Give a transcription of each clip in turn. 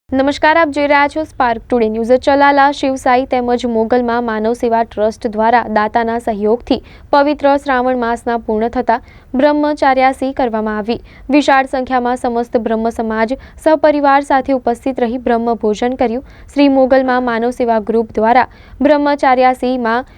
નમસ્કાર, આપ જોઈ રહ્યા છો સ્પાર્ક ટુડે ન્યૂઝ। ચલાલા શિવસાઈ તેમજ મોગલમાં માનવ સેવા ટ્રસ્ટ દ્વારા દાતાના સહયોગથી પવિત્ર શ્રાવણ માસના પૂર્ણ થતા બ્રહ્મચાર્યાસી કરવામાં આવી। વિશાળ સંખ્યામાં સમસ્ત બ્રહ્મ સમાજ સહપરિવાર સાથે ઉપસ્થિત રહી બ્રહ્મ ભોજન કર્યું। શ્રી મોગલમાં માનવ સેવા ગ્રુપ દ્વારા બ્રહ્મચાર્યાસીમાં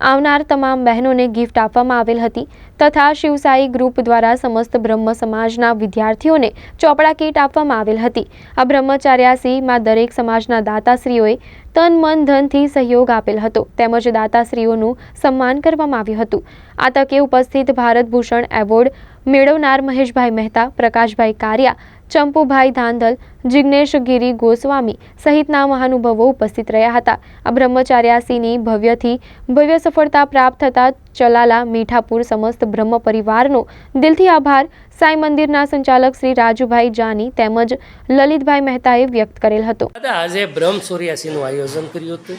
આવનાર તમામ બહેનોને ગિફ્ટ આપવામાં આવેલ હતી તથા શિવસાઈ ગ્રુપ દ્વારા સમસ્ત બ્રહ્મ સમાજના વિદ્યાર્થીઓને ચોપડા કીટ આપવામાં આવેલ હતી। આ બ્રહ્મચાર્યાસીમાં દરેક સમાજના દાતાશ્રીઓએ તન મન ધનથી સહયોગ આપેલ હતો તેમજ દાતાશ્રીઓનું સન્માન કરવામાં આવ્યું હતું। આ તકે ઉપસ્થિત ભારત ભૂષણ એવોર્ડ મેળવનાર મહેશભાઈ મહેતા, પ્રકાશભાઈ કારિયા, ચંપુભાઈ ધાંધલ, જિગ્નેશ ગિરી ગોસ્વામી સહિતના મહાનુભાવો ઉપસ્થિત રહ્યા હતા। આ બ્રહ્મચાર્યાસીની ભવ્યથી ભવ્ય સફળતા પ્રાપ્ત થતા ચલાલા મીઠાપુર સમસ્ત બ્રહ્મ પરિવારનો દિલથી આભાર સાંઈ મંદિરના સંચાલક શ્રી રાજુભાઈ જાની તેમજ લલિતભાઈ મહેતાએ વ્યક્ત કરેલ હતો। આજે બ્રહ્મચર્યાસીનું આયોજન કર્યું હતું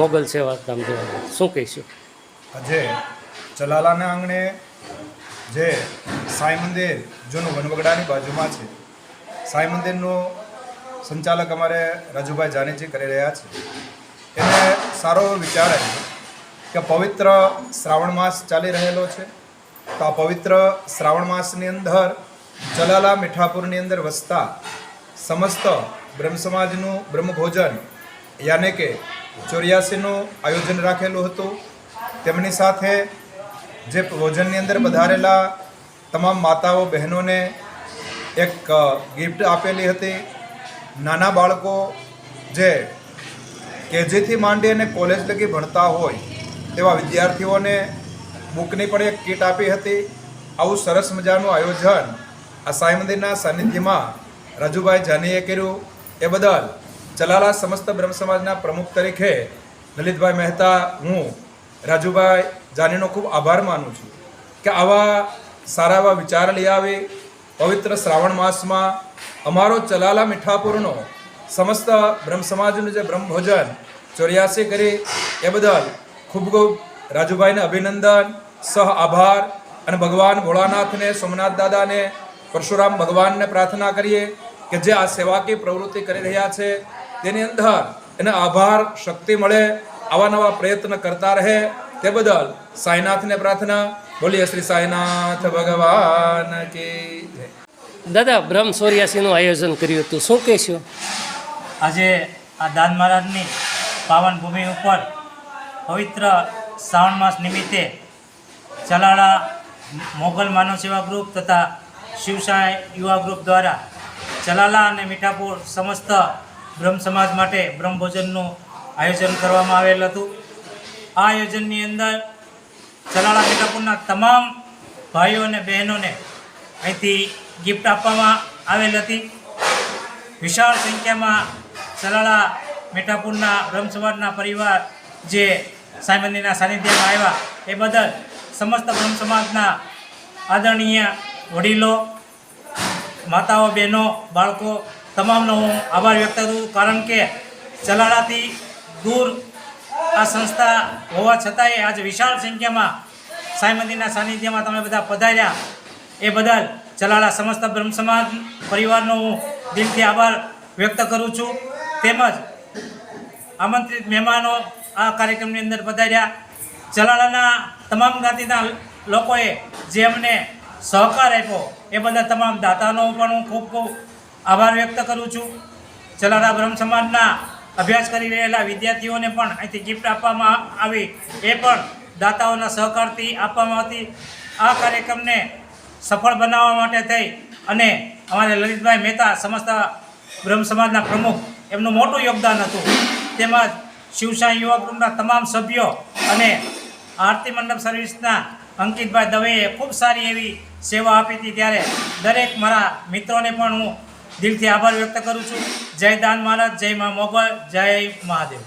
મોગલ સેવા ધામ દ્વારા શું કહીશું? આજે ચલાલાના આંગણે જે સાંઈ મંદિર જૂનું વનવગડાની બાજુમાં છે, સાંઈ મંદિરનું સંચાલક અમારે રાજુભાઈ જાનીજી કરી રહ્યા છે। એને સારો વિચાર આવ્યો કે પવિત્ર શ્રાવણ માસ ચાલી રહેલો છે, તો આ પવિત્ર શ્રાવણ માસની અંદર ચલાલા મીઠાપુરની અંદર વસતા સમસ્ત બ્રહ્મ સમાજનું બ્રહ્મભોજન યાને કે 84નું આયોજન રાખેલું હતું। તેમની સાથે જે ભોજનની અંદર પધારેલા તમામ માતાઓ બહેનોને એક ગિફ્ટ આપેલી હતી। નાના બાળકો જે કેજીથી માંડી અને કોલેજ લગી ભણતા હોય તેવા વિદ્યાર્થીઓને બુકની પણ એક કીટ આપી હતી। આવું સરસ મજાનું આયોજન આ સાંઈ મંદિરના સાનિધ્યમાં રાજુભાઈ જાનીએ કર્યું। એ બદલ ચલાલા સમસ્ત બ્રહ્મ સમાજના પ્રમુખ તરીકે લલિતભાઈ મહેતા, હું રાજુભાઈ જાનીનો ખૂબ આભાર માનું છું કે આવા સારા એવા વિચાર લઈ આવી પવિત્ર શ્રાવણ માસમાં અમારો ચલાલા મીઠાપુરનો સમસ્ત બ્રહ્મ સમાજનું જે બ્રહ્મ ભોજન 84 કરી એ બદલ ખૂબ ખૂબ રાજુભાઈને અભિનંદન, સહ આભાર અને ભગવાન ભોળાનાથને, સોમનાથ દાદાને, પરશુરામ ભગવાનને પ્રાર્થના કરીએ કે જે આ સેવાકીય પ્રવૃત્તિ કરી રહ્યા છે તેની અંદર એને આભાર શક્તિ મળે, આવા નવા પ્રયત્ન કરતા રહે તે બદલ સાંઈનાથને પ્રાર્થના। બોલીએ શ્રી સાંઈનાથ ભગવાન કી જય। દાદા, બ્રહ્મચર્યાસીનું આયોજન કર્યું હતું શું કહીશું? આજે આ દાન મહારાજની પાવન ભૂમિ ઉપર પવિત્ર શ્રાવણ માસ નિમિત્તે ચલાલા મોગલ માનવ સેવા ગ્રુપ તથા શિવસાઈ યુવા ગ્રુપ દ્વારા ચલાલા અને મીઠાપુર સમસ્ત બ્રહ્મ સમાજ માટે બ્રહ્મભોજનનું આયોજન કરવામાં આવેલ હતું। આ આયોજનની અંદર ચલાલા મીઠાપુરના તમામ ભાઈઓ અને બહેનોને અહીંથી ગિફ્ટ આપવામાં આવેલ હતી। વિશાળ સંખ્યામાં ચલાલા મીઠાપુરના બ્રહ્મ સમાજના પરિવાર જે સાંઈ મંદિરના સાનિધ્યમાં આવ્યા એ બદલ સમસ્ત બ્રહ્મ સમાજના આદરણીય વડીલો, માતાઓ, બહેનો, બાળકો તમામનો હું આભાર વ્યક્ત કરું, કારણ કે ચલાલાથી દૂર આ સંસ્થા હોવા છતાંય આજે વિશાળ સંખ્યામાં સાંઈ મંદિરના સાનિધ્યમાં તમે બધા પધાર્યા એ બદલ ચલાલા સમસ્ત બ્રહ્મ સમાજ પરિવારનો હું દિલથી આભાર વ્યક્ત કરું છું। તેમજ આમંત્રિત મહેમાનો આ કાર્યક્રમની અંદર પધાર્યા ચલાલાના તમામ જ્ઞાતિના લોકોએ જે અમને સહકાર આપ્યો એ બધા તમામ દાતાનો પણ હું ખૂબ ખૂબ આભાર વ્યક્ત કરું છું। ચલાલા બ્રહ્મ સમાજના અભ્યાસ કરી રહેલા વિદ્યાર્થીઓને પણ અહીંથી ગિફ્ટ આપવામાં આવી, એ પણ દાતાઓના સહકારથી આપવામાં આવતી। આ કાર્યક્રમને સફળ બનાવવા માટે થઈ અને અમારે લલિતભાઈ મહેતા સમસ્ત બ્રહ્મ સમાજના પ્રમુખ એમનું મોટું યોગદાન હતું, તેમજ શિવસાઈ યુવા ગ્રુપના તમામ સભ્યો અને આરતી મંડપ સર્વિસના અંકિતભાઈ દવેએ ખૂબ સારી એવી સેવા આપી હતી। ત્યારે દરેક મારા મિત્રોને પણ હું દિલથી આભાર વ્યક્ત કરું છું। જય દાન મહારાજ, જય મા મોગલ, જય મહાદેવ।